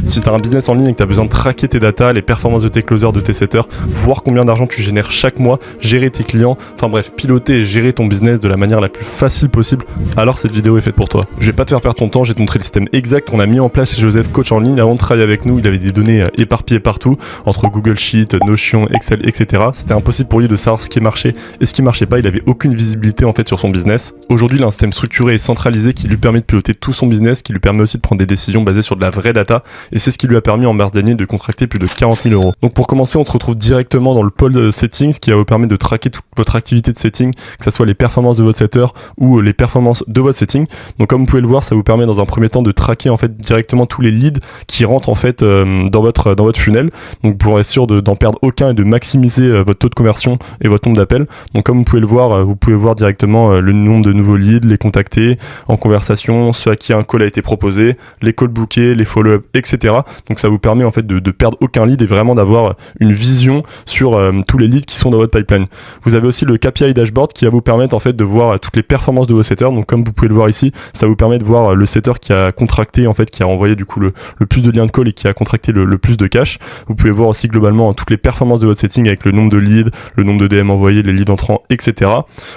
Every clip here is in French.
Si tu as un business en ligne et que tu as besoin de traquer tes datas, les performances de tes closers, de tes setters, voir combien d'argent tu génères chaque mois, gérer tes clients, enfin bref, piloter et gérer ton business de la manière la plus facile possible, alors cette vidéo est faite pour toi. Je vais pas te faire perdre ton temps, je vais te montrer le système exact qu'on a mis en place chez Joseph, coach en ligne. Avant de travailler avec nous, il avait des données éparpillées partout, entre Google Sheet, Notion, Excel, etc. C'était impossible pour lui de savoir ce qui marchait et ce qui marchait pas, il avait aucune visibilité en fait sur son business. Aujourd'hui, il a un système structuré et centralisé qui lui permet de piloter tout son business, qui lui permet aussi de prendre des décisions basées sur de la vraie data, et c'est ce qui lui a permis en mars dernier de contracter plus de 40 000 euros. Donc pour commencer, on te retrouve directement dans le pôle settings qui va vous permettre de traquer toute votre activité de setting, que ce soit les performances de votre setter ou les performances de votre setting. Donc comme vous pouvez le voir, ça vous permet dans un premier temps de traquer en fait directement tous les leads qui rentrent en fait dans votre funnel, donc pour être sûr d'en perdre aucun et de maximiser votre taux de conversion et votre nombre d'appels. Donc comme vous pouvez voir directement le nombre de nouveaux leads, les contactés en conversation, ceux à qui un call a été proposé, les calls bookés, les follow-up, etc. Donc ça vous permet en fait de perdre aucun lead et vraiment d'avoir une vision sur tous les leads qui sont dans votre pipeline. Vous avez aussi le KPI dashboard qui va vous permettre en fait de voir toutes les performances de vos setters. Donc comme vous pouvez le voir ici, ça vous permet de voir le setter qui a contracté en fait, qui a envoyé du coup le plus de liens de call et qui a contracté le plus de cash. Vous pouvez voir aussi globalement toutes les performances de votre setting avec le nombre de leads, le nombre de DM envoyés, les leads entrants, etc.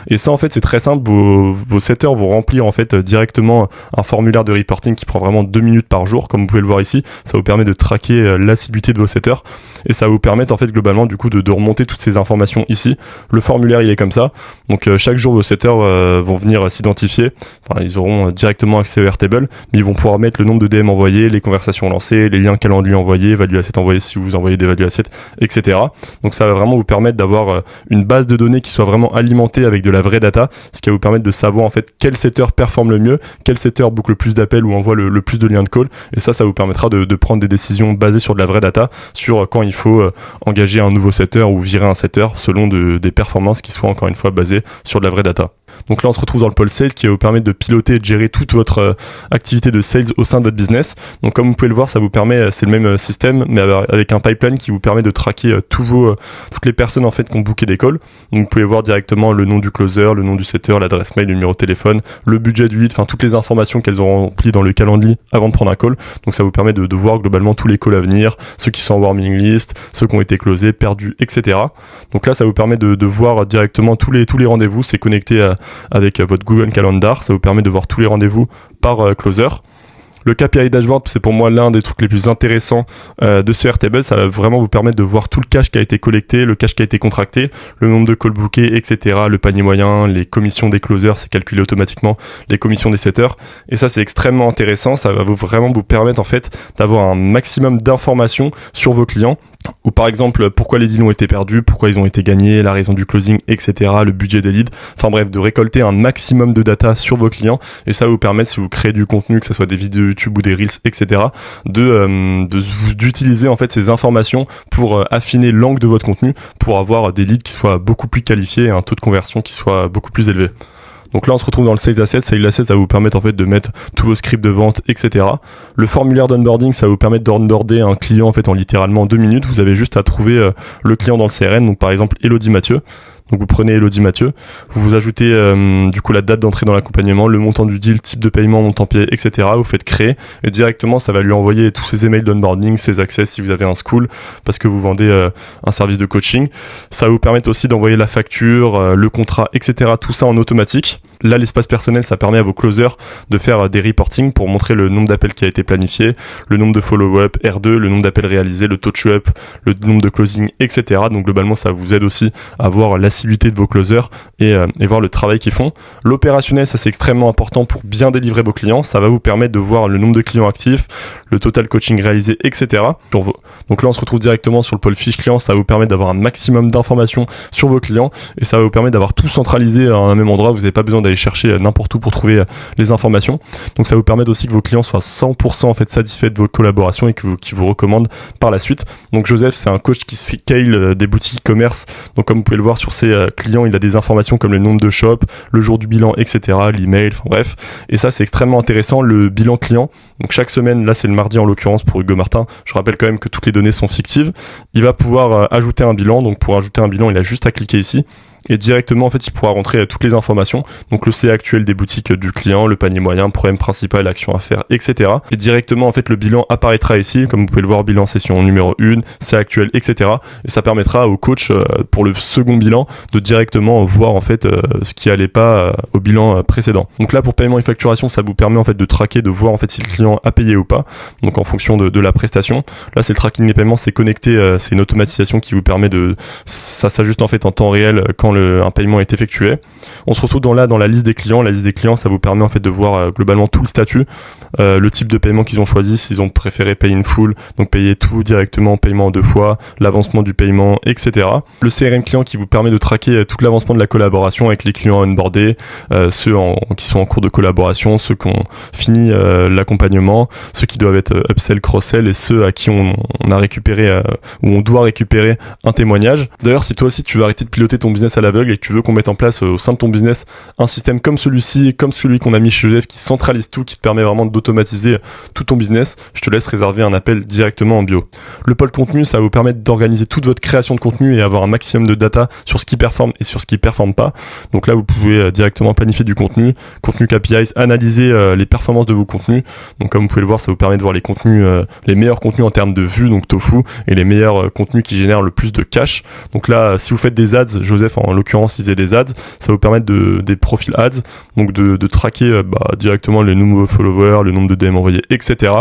Et ça en fait c'est très simple, vos setters vont remplir en fait directement un formulaire de reporting qui prend vraiment 2 minutes par jour, comme vous pouvez le voir ici. Ça vous permet de traquer l'assiduité de vos setters et ça va vous permettre en fait globalement du coup de remonter toutes ces informations ici. Le formulaire il est comme ça, donc chaque jour vos setters vont venir s'identifier, enfin ils auront directement accès au Airtable, mais ils vont pouvoir mettre le nombre de DM envoyés, les conversations lancées, les liens calendrier envoyés, value asset envoyés si vous envoyez des value assets, etc. Donc ça va vraiment vous permettre d'avoir une base de données qui soit vraiment alimentée avec de la vraie data, ce qui va vous permettre de savoir en fait quel setter performe le mieux, quel setter book le plus d'appels ou envoie le plus de liens de call, et ça vous permettra de prendre des décisions basées sur de la vraie data, sur quand il faut engager un nouveau setter ou virer un setter selon des performances qui soient encore une fois basées sur de la vraie data. Donc là on se retrouve dans le pôle sales qui va vous permettre de piloter et de gérer toute votre activité de sales au sein de votre business. Donc comme vous pouvez le voir, ça vous permet, c'est le même système mais avec un pipeline qui vous permet de traquer toutes les personnes en fait qui ont booké des calls. Donc vous pouvez voir directement le nom du closer, le nom du setter, l'adresse mail, le numéro de téléphone, le budget du lead, enfin toutes les informations qu'elles auront remplies dans le calendrier avant de prendre un call. Donc ça vous permet de voir globalement tous les calls à venir, ceux qui sont en warming list, ceux qui ont été closés, perdus, etc. Donc là ça vous permet de voir directement tous les rendez-vous. C'est connecté avec votre Google Calendar, ça vous permet de voir tous les rendez-vous par closer. Le KPI dashboard, c'est pour moi l'un des trucs les plus intéressants de ce Airtable. Ça va vraiment vous permettre de voir tout le cash qui a été collecté, le cash qui a été contracté, le nombre de calls bookés, etc. Le panier moyen, les commissions des closers, c'est calculé automatiquement, les commissions des setters. Et ça, c'est extrêmement intéressant. Ça va vraiment vous permettre en fait d'avoir un maximum d'informations sur vos clients. Ou par exemple pourquoi les deals ont été perdus, pourquoi ils ont été gagnés, la raison du closing, etc., le budget des leads, enfin bref, de récolter un maximum de data sur vos clients, et ça va vous permettre, si vous créez du contenu, que ce soit des vidéos YouTube ou des Reels, etc., d'utiliser en fait ces informations pour affiner l'angle de votre contenu, pour avoir des leads qui soient beaucoup plus qualifiés et un taux de conversion qui soit beaucoup plus élevé. Donc là on se retrouve dans le Sales Assets. Sales Assets, ça va vous permettre en fait de mettre tous vos scripts de vente, etc. Le formulaire d'onboarding, ça va vous permettre d'onboarder un client en fait en littéralement 2 minutes. Vous avez juste à trouver le client dans le CRM, donc par exemple Elodie Mathieu. Donc vous prenez Elodie Mathieu, vous ajoutez du coup la date d'entrée dans l'accompagnement, le montant du deal, type de paiement, montant payé, etc. Vous faites créer et directement ça va lui envoyer tous ses emails d'onboarding, ses accès si vous avez un school parce que vous vendez un service de coaching. Ça va vous permettre aussi d'envoyer la facture, le contrat, etc. Tout ça en automatique. Là, l'espace personnel, ça permet à vos closers de faire des reporting pour montrer le nombre d'appels qui a été planifié, le nombre de follow-up, R2, le nombre d'appels réalisés, le taux de show-up, le nombre de closing, etc. Donc globalement, ça vous aide aussi à voir l'assiduité de vos closers et voir le travail qu'ils font. L'opérationnel, ça c'est extrêmement important pour bien délivrer vos clients. Ça va vous permettre de voir le nombre de clients actifs, le total coaching réalisé, etc. Donc là, on se retrouve directement sur le pôle fiche client. Ça va vous permettre d'avoir un maximum d'informations sur vos clients et ça va vous permettre d'avoir tout centralisé à un même endroit. Vous n'avez pas besoin d'aller chercher n'importe où pour trouver les informations. Donc ça va vous permettre aussi que vos clients soient 100% en fait satisfaits de vos collaborations et qu'ils vous recommandent par la suite. Donc Joseph, c'est un coach qui scale des boutiques e-commerce. Donc comme vous pouvez le voir sur ses clients, il a des informations comme le nombre de shops, le jour du bilan, etc., l'email, enfin bref. Et ça, c'est extrêmement intéressant, le bilan client. Donc chaque semaine, là c'est le mardi en l'occurrence pour Hugo Martin. Je rappelle quand même que toutes les données sont fictives. Il va pouvoir ajouter un bilan. Donc pour ajouter un bilan, il a juste à cliquer ici. et directement en fait il pourra rentrer toutes les informations, donc le CA actuel des boutiques du client, le panier moyen, problème principal, action à faire, etc. Et directement en fait le bilan apparaîtra ici, comme vous pouvez le voir, bilan session numéro 1, CA actuel, etc. Et ça permettra au coach pour le second bilan de directement voir en fait ce qui allait pas au bilan précédent. Donc là pour paiement et facturation, ça vous permet en fait de traquer, de voir en fait si le client a payé ou pas, donc en fonction de la prestation. Là c'est le tracking des paiements, c'est connecté, c'est une automatisation qui vous permet ça s'ajuste en fait en temps réel quand un paiement est effectué. On se retrouve dans la liste des clients. La liste des clients, ça vous permet en fait de voir globalement tout le statut, le type de paiement qu'ils ont choisi, s'ils ont préféré pay in full, donc payer tout directement, paiement en 2 fois, l'avancement du paiement, etc. Le CRM client qui vous permet de traquer tout l'avancement de la collaboration avec les clients onboardés, ceux qui sont en cours de collaboration, ceux qui ont fini l'accompagnement, ceux qui doivent être upsell, cross-sell et ceux à qui on a récupéré ou on doit récupérer un témoignage. D'ailleurs, si toi aussi tu veux arrêter de piloter ton business à l'aveugle et que tu veux qu'on mette en place au sein de ton business un système comme celui-ci, comme celui qu'on a mis chez Joseph, qui centralise tout, qui te permet vraiment d'automatiser tout ton business, je te laisse réserver un appel directement en bio. Le pôle contenu, ça va vous permettre d'organiser toute votre création de contenu et avoir un maximum de data sur ce qui performe et sur ce qui performe pas. Donc là, vous pouvez directement planifier du contenu KPIs, analyser les performances de vos contenus. Donc comme vous pouvez le voir, ça vous permet de voir les contenus, les meilleurs contenus en termes de vues, donc tofu, et les meilleurs contenus qui génèrent le plus de cash. Donc là, si vous faites des ads, Joseph en l'occurrence il faisait des ads, ça vous permet des profils ads, donc de traquer directement les nouveaux followers, le nombre de DM envoyés, etc.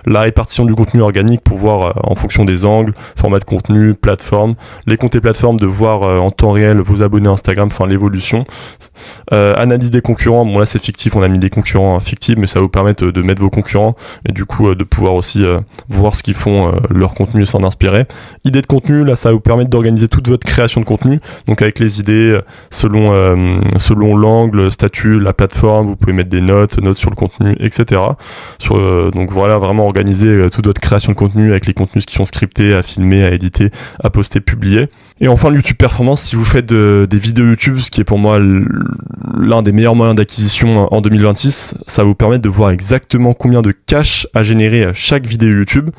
La répartition du contenu organique pour voir en fonction des angles, format de contenu, plateforme, les comptes et plateformes, de voir en temps réel vos abonnés Instagram, enfin l'évolution. Analyse des concurrents, bon là c'est fictif, on a mis des concurrents fictifs, mais ça va vous permettre de mettre vos concurrents et du coup de pouvoir aussi voir ce qu'ils font, leur contenu et s'en inspirer. Idée de contenu, là ça va vous permettre d'organiser toute votre création de contenu, donc avec les idées selon l'angle, statut, la plateforme, vous pouvez mettre des notes sur le contenu, etc. Donc voilà, vraiment organiser toute votre création de contenu avec les contenus qui sont scriptés, à filmer, à éditer, à poster, publier. Et enfin le YouTube Performance, si vous faites des vidéos YouTube, ce qui est pour moi l'un des meilleurs moyens d'acquisition en 2026, ça va vous permettre de voir exactement combien de cash a généré chaque vidéo YouTube.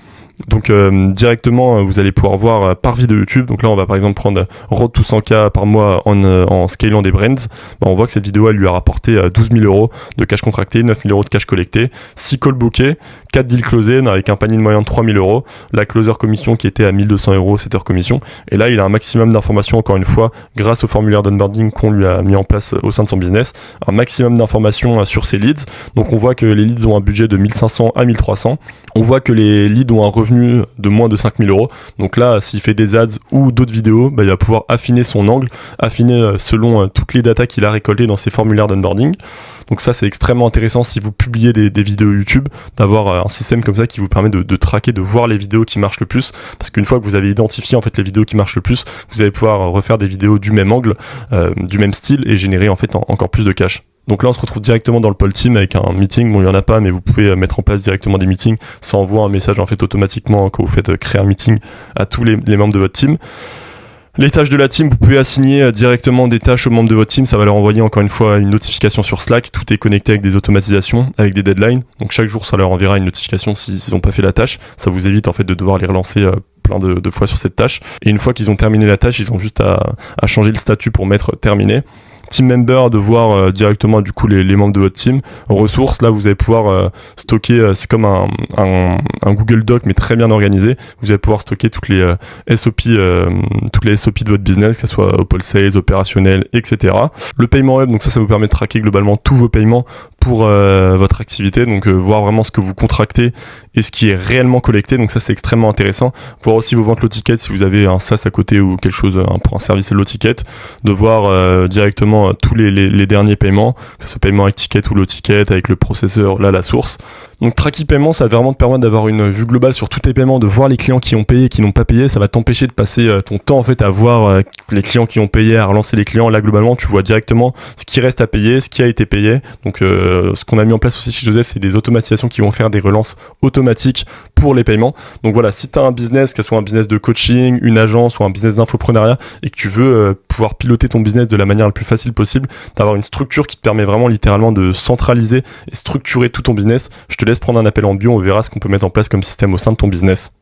Donc directement vous allez pouvoir voir par vidéo YouTube. Donc là on va par exemple prendre Road to 100K par mois en scalant des brands. On voit que cette vidéo elle lui a rapporté 12 000 euros de cash contracté, 9 000 euros de cash collecté, 6 calls bookés, 4 deals closés avec un panier de moyen de 3 000 euros, la closer commission qui était à 1 200 euros, 7 heures commission. Et là il a un maximum d'informations, encore une fois, grâce au formulaire d'onboarding qu'on lui a mis en place au sein de son business, un maximum d'informations sur ses leads. Donc on voit que les leads ont un budget de 1500 à 1300. On voit que les leads ont un revenu de moins de 5 000 euros. Donc là, s'il fait des ads ou d'autres vidéos, il va pouvoir affiner son angle, affiner selon toutes les datas qu'il a récoltées dans ses formulaires d'onboarding. Donc ça, c'est extrêmement intéressant si vous publiez des vidéos YouTube, d'avoir un système comme ça qui vous permet de traquer, de voir les vidéos qui marchent le plus. Parce qu'une fois que vous avez identifié en fait les vidéos qui marchent le plus, vous allez pouvoir refaire des vidéos du même angle, du même style et générer en fait encore plus de cash. Donc là, on se retrouve directement dans le pôle team avec un meeting. Bon, il y en a pas, mais vous pouvez mettre en place directement des meetings. Ça envoie un message en fait automatiquement quand vous faites créer un meeting à tous les membres de votre team. Les tâches de la team, vous pouvez assigner directement des tâches aux membres de votre team. Ça va leur envoyer encore une fois une notification sur Slack. Tout est connecté avec des automatisations, avec des deadlines. Donc chaque jour, ça leur enverra une notification s'ils n'ont pas fait la tâche. Ça vous évite en fait de devoir les relancer plein de fois sur cette tâche. Et une fois qu'ils ont terminé la tâche, ils ont juste à changer le statut pour mettre terminé. Team member, de voir directement du coup les membres de votre team. Ressources, là vous allez pouvoir stocker, c'est comme un Google Doc mais très bien organisé. Vous allez pouvoir stocker toutes les SOP de votre business, que ce soit au pôle sales, opérationnel, etc. Le paiement web, donc ça vous permet de traquer globalement tous vos paiements pour votre activité, donc voir vraiment ce que vous contractez et ce qui est réellement collecté. Donc ça c'est extrêmement intéressant. Voir aussi vos ventes low ticket si vous avez un SaaS à côté ou quelque chose pour un service low ticket, de voir directement tous les derniers paiements, que ce soit paiement avec ticket ou low ticket, avec le processeur, là la source. Donc Tracking Paiement, ça va vraiment te permettre d'avoir une vue globale sur tous tes paiements, de voir les clients qui ont payé et qui n'ont pas payé. Ça va t'empêcher de passer ton temps en fait à voir les clients qui ont payé, à relancer les clients. Là globalement tu vois directement ce qui reste à payer, ce qui a été payé. Donc ce qu'on a mis en place aussi chez Joseph, c'est des automatisations qui vont faire des relances automatiques pour les paiements. Donc voilà, si tu as un business, que ce soit un business de coaching, une agence ou un business d'infoprenariat et que tu veux pouvoir piloter ton business de la manière la plus facile possible, d'avoir une structure qui te permet vraiment littéralement de centraliser et structurer tout ton business, je te laisse prendre un appel en bio, on verra ce qu'on peut mettre en place comme système au sein de ton business.